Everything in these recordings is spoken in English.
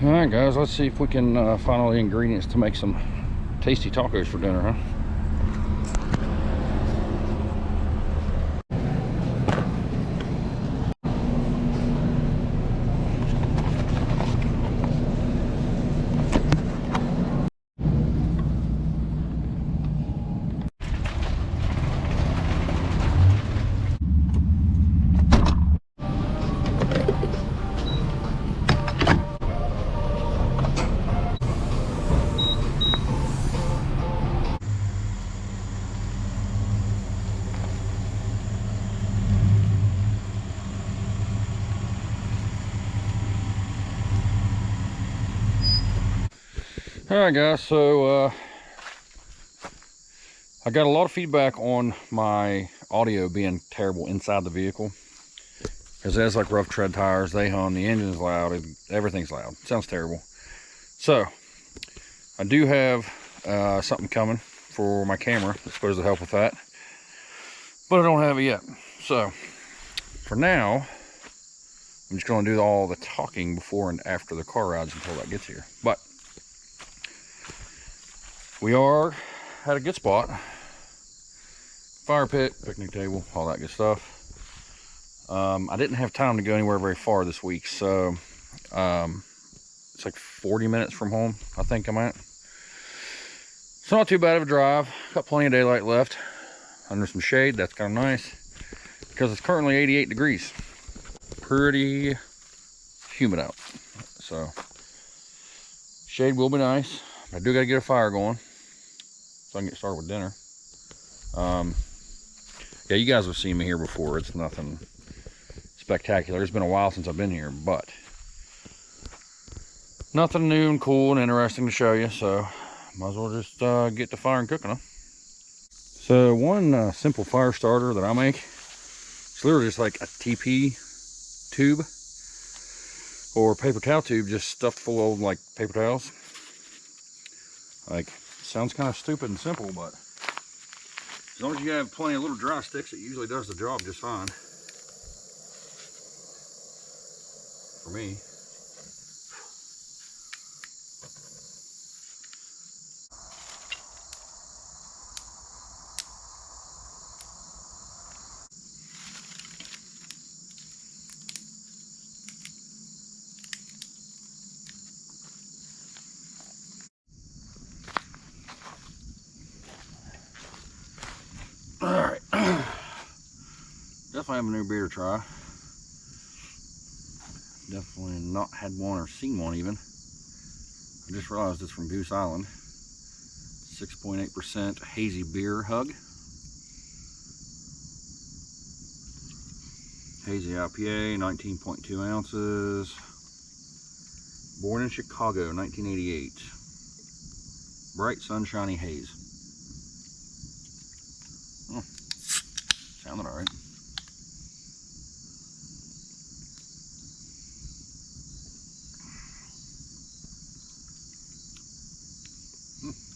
All right, guys, let's see if we can find all the ingredients to make some tasty tacos for dinner, huh? All right, guys, so I got a lot of feedback on my audio being terrible inside the vehicle because it has like rough tread tires, they hum, the engine's loud, everything's loud. It sounds terrible. So I do have something coming for my camera that's supposed to help with that, but I don't have it yet. So for now, I'm just going to do all the talking before and after the car rides until that gets here. But we are at a good spot. Fire pit, picnic table, all that good stuff. I didn't have time to go anywhere very far this week, so it's like 40 minutes from home, I think I'm at. It's not too bad of a drive. Got plenty of daylight left. Under some shade, that's kind of nice. Because it's currently 88 degrees. Pretty humid out. So, shade will be nice. I do got to get a fire going so I can get started with dinner. Yeah, you guys have seen me here before. It's nothing spectacular. It's been a while since I've been here, but nothing new and cool and interesting to show you, so might as well just get the fire and cooking, huh? So one simple fire starter that I make, it's literally just like a TP tube or paper towel tube just stuffed full of like paper towels. Like, sounds kind of stupid and simple, but as long as you have plenty of little dry sticks, it usually does the job just fine. For me. Alright. Definitely have a new beer to try. Definitely not had one or seen one even. I just realized it's from Goose Island. 6.8% hazy beer hug. Hazy IPA, 19.2 ounces. Born in Chicago, 1988. Bright sunshiny haze. Oh, sounded alright.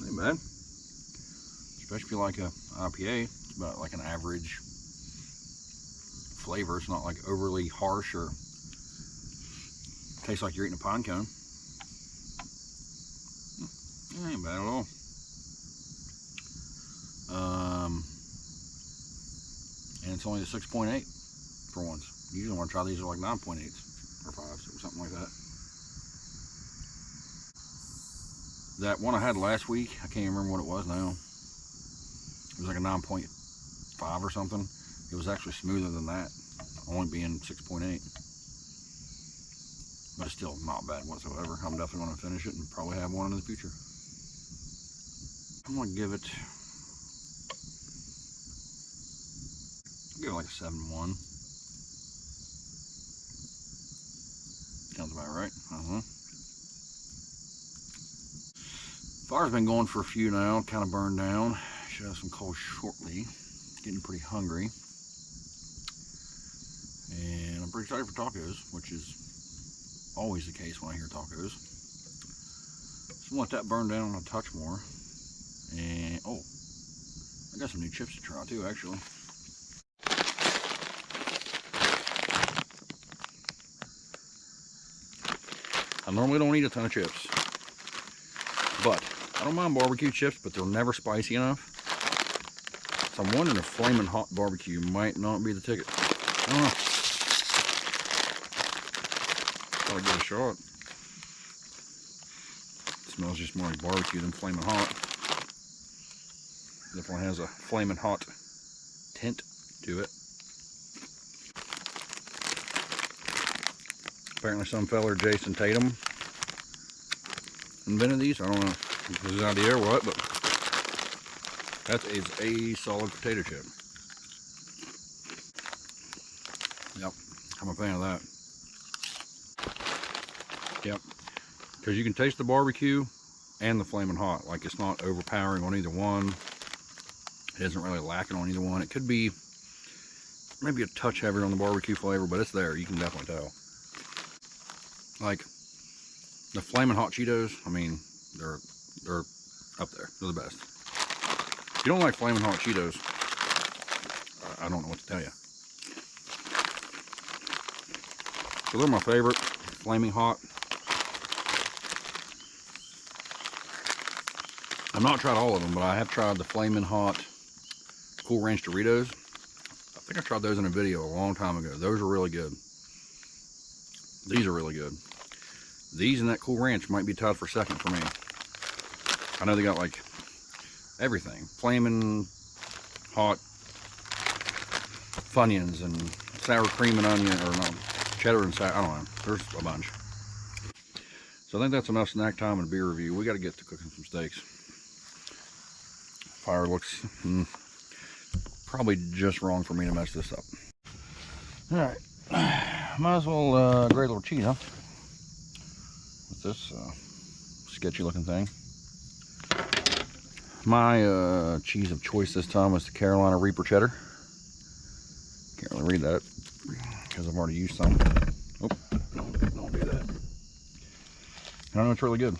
Ain't bad. Especially if you like a IPA. It's about like an average flavor. It's not like overly harsh or tastes like you're eating a pine cone. Ain't bad at all. And it's only a 6.8 for once. Usually when I try these are like 9.8s or 5s or something like that. That one I had last week, I can't remember what it was now. It was like a 9.5 or something. It was actually smoother than that, only being 6.8. But it's still not bad whatsoever. I'm definitely going to finish it and probably have one in the future. I'm going to give it like a 7.1. Sounds about right. Fire's been going for a few now, kind of burned down. Should have some coals shortly. Getting pretty hungry. And I'm pretty excited for tacos, which is always the case when I hear tacos. So I'm gonna let that burn down a touch more. And oh, I got some new chips to try too, actually. I normally don't eat a ton of chips, but I don't mind barbecue chips, but they're never spicy enough. So I'm wondering if flaming hot barbecue might not be the ticket. I don't know. Gotta give it a shot. It smells just more like barbecue than flaming hot. Definitely has a flaming hot tint to it. Apparently some feller, Jason Tatum, invented these. I don't know if this is his idea or what, but that is a solid potato chip. Yep, I'm a fan of that. Yep, because you can taste the barbecue and the flaming hot. Like, it's not overpowering on either one. It isn't really lacking on either one. It could be maybe a touch heavier on the barbecue flavor, but it's there. You can definitely tell. Like the flaming hot Cheetos, I mean, they're up there. They're the best. If you don't like flaming hot Cheetos, I don't know what to tell you. So they're my favorite, flaming hot. I've not tried all of them, but I have tried the flaming hot Cool Ranch Doritos. I think I tried those in a video a long time ago. Those are really good. These are really good. These and that Cool Ranch might be tied for second for me. I know they got like everything. Flaming hot Funyuns and sour cream and onion, or no, cheddar and sour, I don't know. There's a bunch. So I think that's enough snack time and beer review. We got to get to cooking some steaks. Fire looks probably just wrong for me to mess this up. All right, might as well grate a little cheese, huh? With this sketchy looking thing. My cheese of choice this time was the Carolina Reaper cheddar. Can't really read that because I've already used some. Oh, don't do that. And I know it's really good,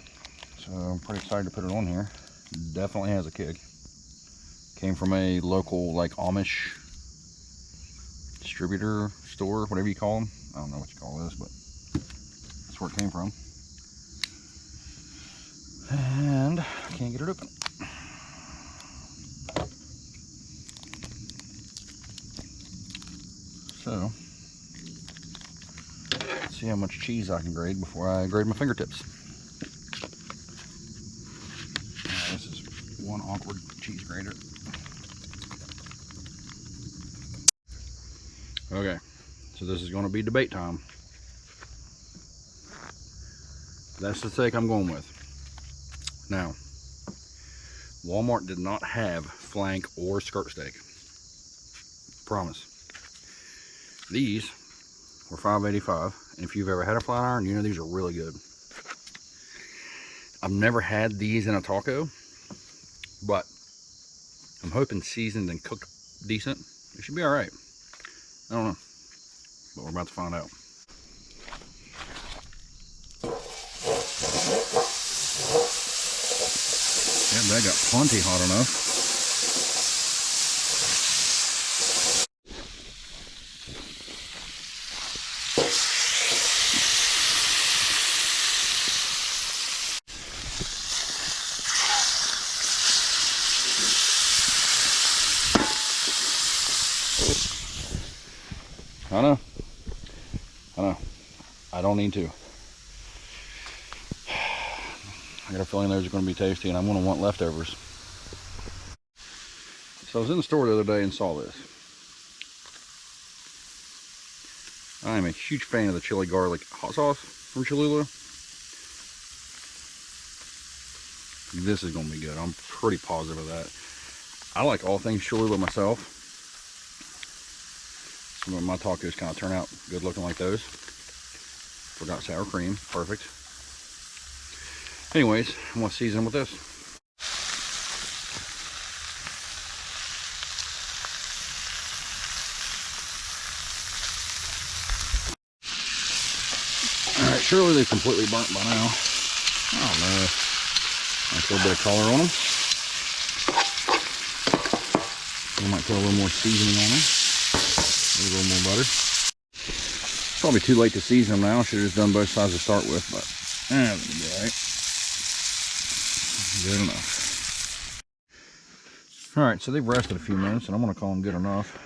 so I'm pretty excited to put it on here. Definitely has a kick. Came from a local, like, Amish distributor store, whatever you call them. I don't know what you call this, but that's where it came from. And I can't get it open. So, let's see how much cheese I can grade before I grade my fingertips. This is one awkward cheese grater. Okay, so this is going to be debate time. That's the steak I'm going with. Now, Walmart did not have flank or skirt steak. Promise. These were $5.85, and if you've ever had a flat iron, you know these are really good. I've never had these in a taco, but I'm hoping seasoned and cooked decent. It should be all right. I don't know, but we're about to find out. Yeah, that got plenty hot enough. I know. I don't need to. I got a feeling those are going to be tasty, and I'm going to want leftovers. So I was in the store the other day and saw this. I am a huge fan of the chili garlic hot sauce from Cholula. This is going to be good. I'm pretty positive of that. I like all things Cholula myself. Some of my tacos kind of turn out good looking like those. Forgot sour cream. Perfect. Anyways, I'm going to season them with this. Alright, surely they've completely burnt by now. Oh no. Nice little bit of color on them. We might put a little more seasoning on them. Maybe a little more butter. Probably too late to season them now. Should have just done both sides to start with, but That'll be all right. Good enough. All right, so they've rested a few minutes, and I'm gonna call them good enough.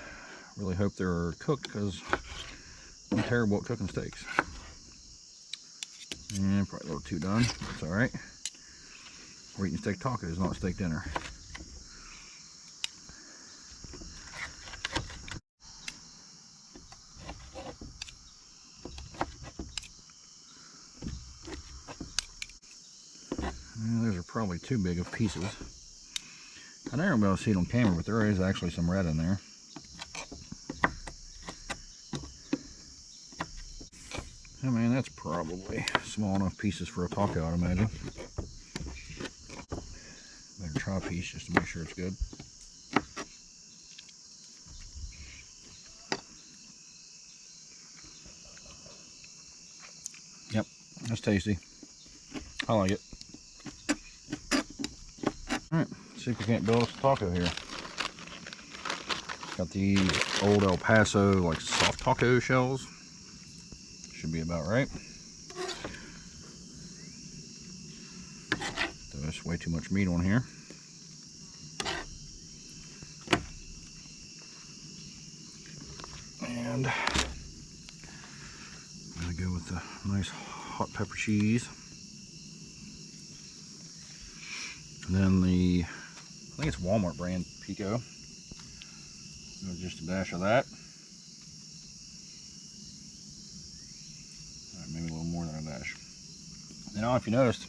Really hope they're cooked, because I'm terrible at cooking steaks. And probably a little too done. That's all right. We're eating steak tacos, not steak dinner. And those are probably too big of pieces. I never be able to see it on camera, but there is actually some red in there. I mean, that's probably small enough pieces for a taco, I'd imagine. Better try a piece just to make sure it's good. Yep, that's tasty. I like it. Alright, see if we can't build us a taco here. Got these old El Paso, like, soft taco shells. Should be about right. There's way too much meat on here. And I'm gonna go with the nice hot pepper cheese. And then the, I think it's Walmart brand pico. Just a dash of that. Maybe a little more than a dash. You know, if you noticed,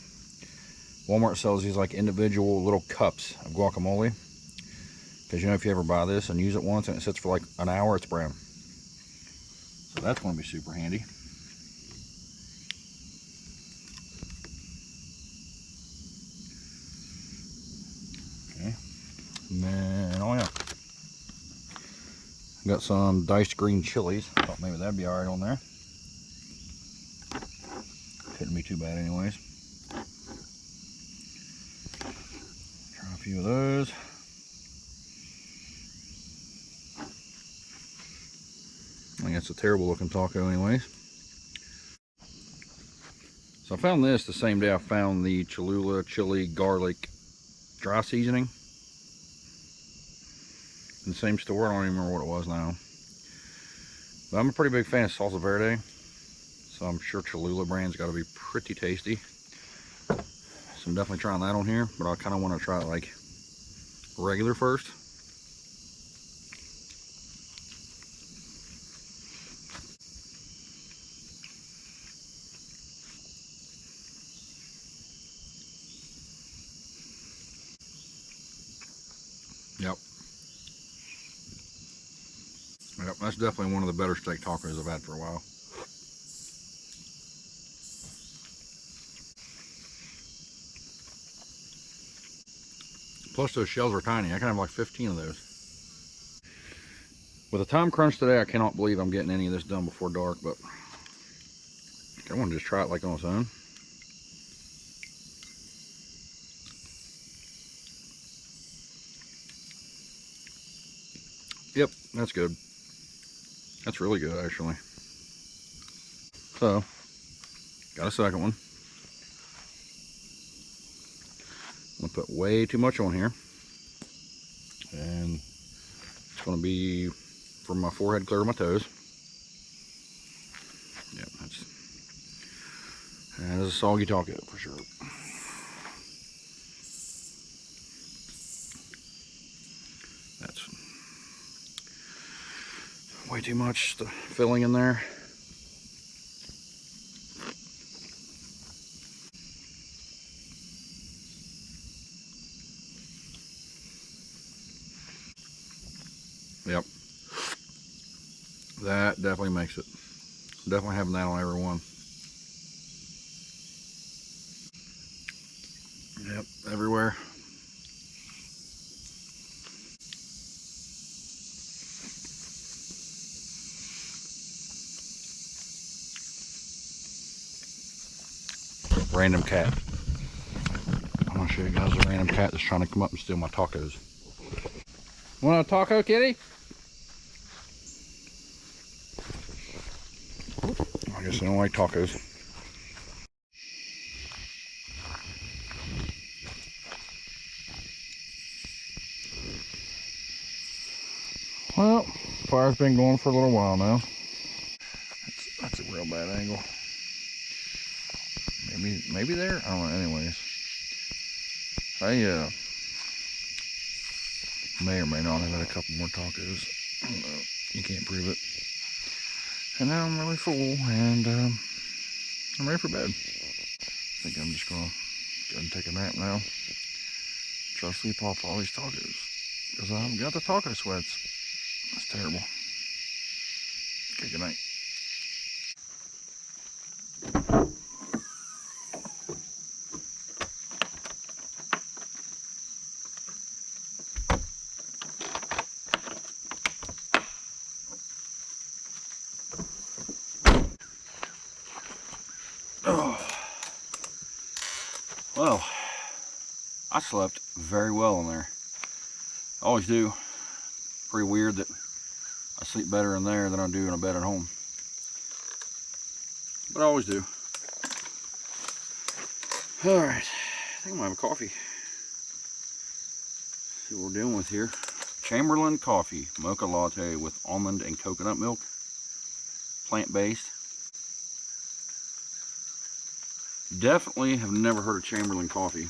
Walmart sells these like individual little cups of guacamole. Because you know, if you ever buy this and use it once and it sits for like an hour, it's brown. So that's going to be super handy. Okay. And then, oh yeah. Got some diced green chilies. Thought maybe that'd be alright on there. Couldn't be too bad anyways. Try a few of those. I think that's a terrible looking taco anyways. So I found this the same day I found the Cholula chili garlic dry seasoning. In the same store. I don't even remember what it was now. But I'm a pretty big fan of salsa verde. So I'm sure Cholula brand's got to be pretty tasty. So I'm definitely trying that on here. But I kind of want to try it like regular first. Yep. Yep, that's definitely one of the better steak tacos I've had for a while. Plus those shells are tiny. I can have like 15 of those. With a time crunch today, I cannot believe I'm getting any of this done before dark, but I want to just try it like on its own. Yep, that's good. That's really good, actually. So, got a second one. I'm gonna put way too much on here. And it's gonna be from my forehead clear to my toes. Yep, that is a soggy taco for sure. That's way too much filling in there. Yep. That definitely makes it. Definitely having that on every one. Yep, everywhere. Random cat. I'm gonna show you guys a random cat that's trying to come up and steal my tacos. Want a taco, kitty? I guess I don't like tacos. Well, fire's been going for a little while now. That's a real bad angle. Maybe there? I don't know. Anyways, I may or may not have had a couple more tacos. I don't know. You can't prove it. And now I'm really full, and I'm ready for bed. I think I'm just gonna go and take a nap now. Try to sleep off all these tacos, because I haven't got the taco sweats. That's terrible. Okay, good night. Oh. Well, I slept very well in there. I always do. Pretty weird that I sleep better in there than I do in a bed at home. But I always do. Alright, I think I'm gonna have a coffee. See what we're dealing with here. Chamberlain coffee, mocha latte with almond and coconut milk. Plant-based. Definitely have never heard of Chamberlain coffee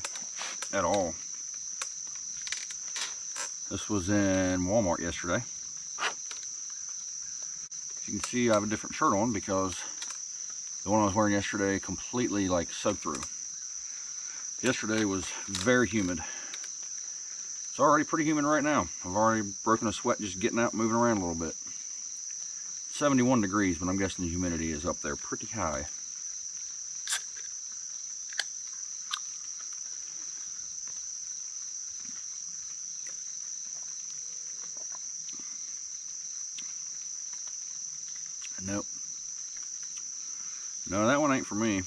at all. This was in Walmart yesterday. As you can see, I have a different shirt on because the one I was wearing yesterday completely like soaked through. Yesterday was very humid. It's already pretty humid right now. I've already broken a sweat just getting out and moving around a little bit. 71 degrees, but I'm guessing the humidity is up there pretty high. Nope. No, that one ain't for me.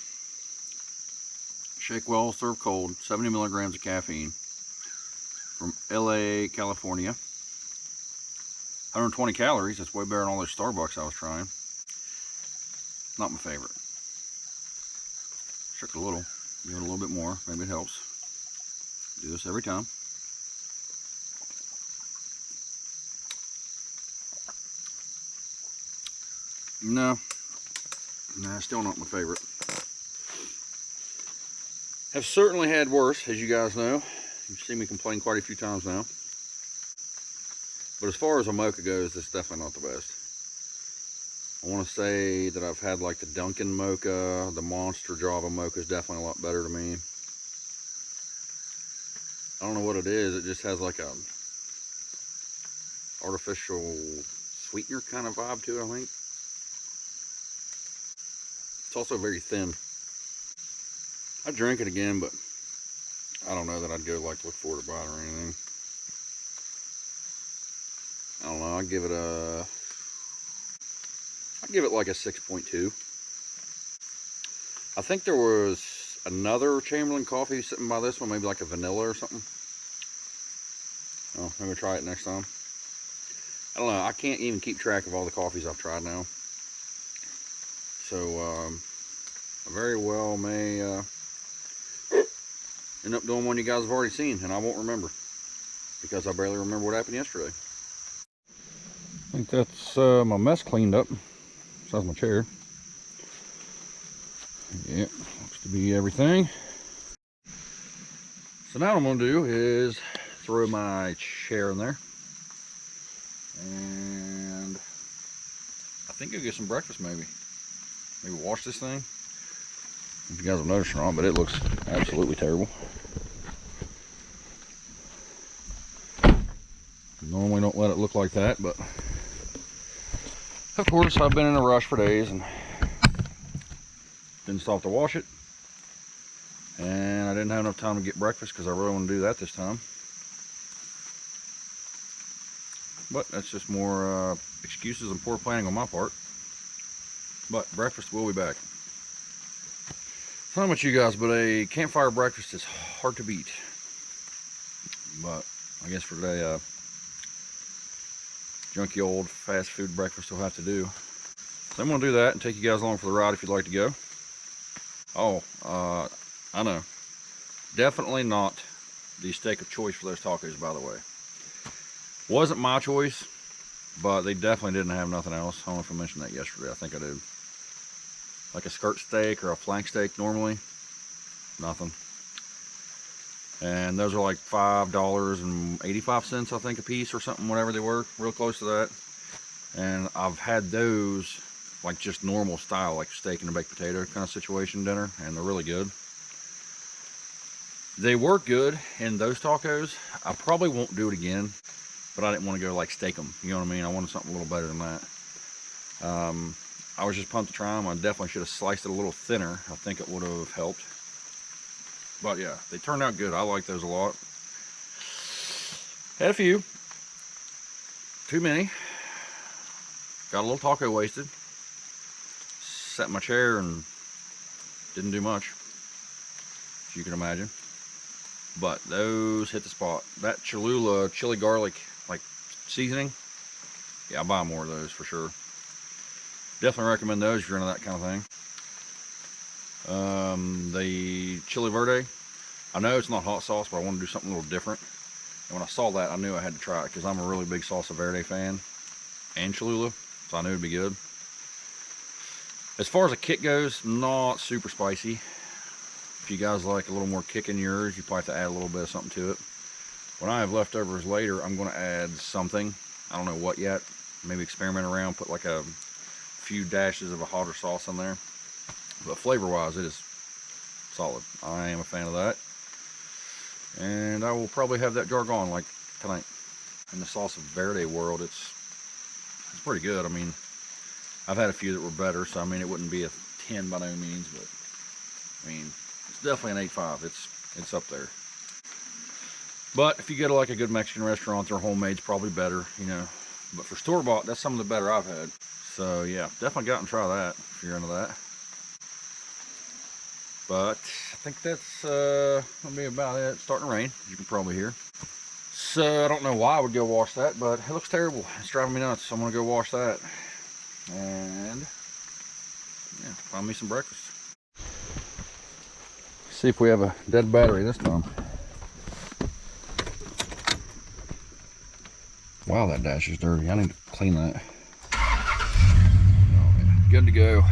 Shake well, serve cold, 70 milligrams of caffeine. From LA, California. 120 calories, that's way better than all those Starbucks I was trying. Not my favorite. Shook it a little, give it a little bit more, maybe it helps. Do this every time. No, still not my favorite. Have certainly had worse, as you guys know. You've seen me complain quite a few times now. But as far as a mocha goes, it's definitely not the best. I want to say that I've had like the Dunkin' mocha, the Monster Java mocha is definitely a lot better to me. I don't know what it is, it just has like a artificial sweetener kind of vibe to it, I think. It's also very thin. I'd drink it again, but I don't know that I'd go like look for it to buy it or anything. I don't know, I'd give it like a 6.2. I think there was another Chamberlain coffee sitting by this one, maybe like a vanilla or something. Oh, maybe try it next time. I don't know, I can't even keep track of all the coffees I've tried now. So, I very well may end up doing one you guys have already seen, and I won't remember, because I barely remember what happened yesterday. I think that's my mess cleaned up. Besides my chair. Yeah, looks to be everything. So now what I'm going to do is throw my chair in there. And I think I'll get some breakfast maybe. Maybe wash this thing. If you guys have noticed or not, but it looks absolutely terrible. Normally don't let it look like that, but of course I've been in a rush for days and didn't stop to wash it. And I didn't have enough time to get breakfast because I really want to do that this time. But that's just more excuses and poor planning on my part. But breakfast will be back. I don't know about you guys, but a campfire breakfast is hard to beat. But I guess for today, junky old fast food breakfast will have to do. So I'm going to do that and take you guys along for the ride if you'd like to go. Oh, I know. Definitely not the steak of choice for those tacos, by the way. Wasn't my choice. but they definitely didn't have nothing else. I don't know if I mentioned that yesterday. I think I did. Like a skirt steak or a flank steak normally. Nothing. And those are like $5.85, I think, a piece or something, whatever they were. Real close to that. And I've had those like just normal style, like steak and a baked potato kind of situation dinner, and they're really good. They were good in those tacos. I probably won't do it again, but I didn't want to go like steak them. You know what I mean? I wanted something a little better than that. I was just pumped to try them. I definitely should have sliced it a little thinner. I think it would have helped. But yeah, they turned out good. I like those a lot. Had a few. Too many. Got a little taco wasted. Sat in my chair and didn't do much, as you can imagine. But those hit the spot. That Cholula chili garlic like seasoning, yeah, I'll buy more of those for sure. Definitely recommend those if you're into that kind of thing. The chili verde, I know it's not hot sauce, but I want to do something a little different. And when I saw that, I knew I had to try it because I'm a really big salsa verde fan and Cholula, so I knew it'd be good. As far as a kick goes, not super spicy. If you guys like a little more kick in yours, you probably have to add a little bit of something to it. When I have leftovers later, I'm going to add something. I don't know what yet. Maybe experiment around, put like a few dashes of a hotter sauce in there. But flavor-wise, it is solid. I am a fan of that. And I will probably have that jar gone like tonight. In the salsa verde world, it's pretty good. I mean, I've had a few that were better, so I mean, it wouldn't be a 10 by no means, but I mean, it's definitely an 8.5. It's up there. But if you go to like a good Mexican restaurant, their homemade's probably better, you know. But for store-bought, that's some of the better I've had. So yeah, definitely go out and try that if you're into that. But I think that's gonna be about it. It's starting to rain, as you can probably hear. So I don't know why I would go wash that, but it looks terrible. It's driving me nuts. So I'm gonna go wash that. And yeah, find me some breakfast. See if we have a dead battery this time. Wow, that dash is dirty. I need to clean that. Oh, yeah. Good to go.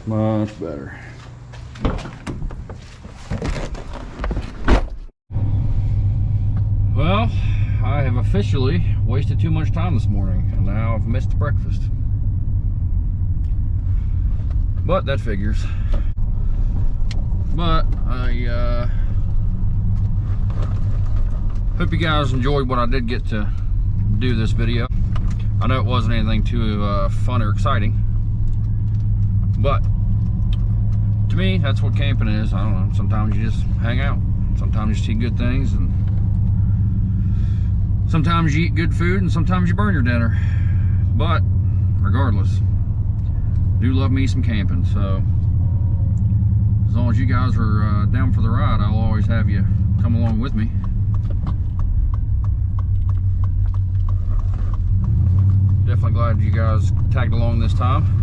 Much better. Well, I have officially wasted too much time this morning, and now I've missed breakfast. But that figures. But I hope you guys enjoyed what I did get to do this video. I know it wasn't anything too fun or exciting, but to me, that's what camping is. I don't know, sometimes you just hang out. Sometimes you see good things, and sometimes you eat good food, and sometimes you burn your dinner. But regardless, I do love me some camping, so as long as you guys are down for the ride, I'll always have you come along with me. Definitely glad you guys tagged along this time.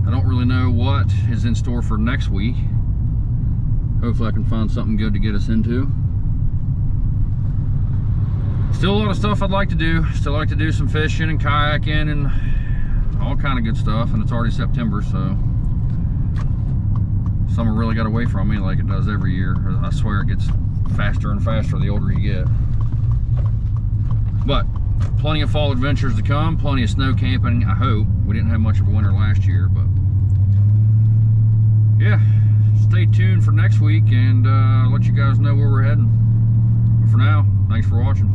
I don't really know what is in store for next week. Hopefully I can find something good to get us into. Still a lot of stuff I'd like to do. Still like to do some fishing and kayaking and all kind of good stuff, and it's already September, so summer really got away from me like it does every year. I swear it gets faster and faster the older you get. But plenty of fall adventures to come, plenty of snow camping, I hope. We didn't have much of a winter last year, but yeah, stay tuned for next week, and I'll let you guys know where we're heading. But for now, thanks for watching.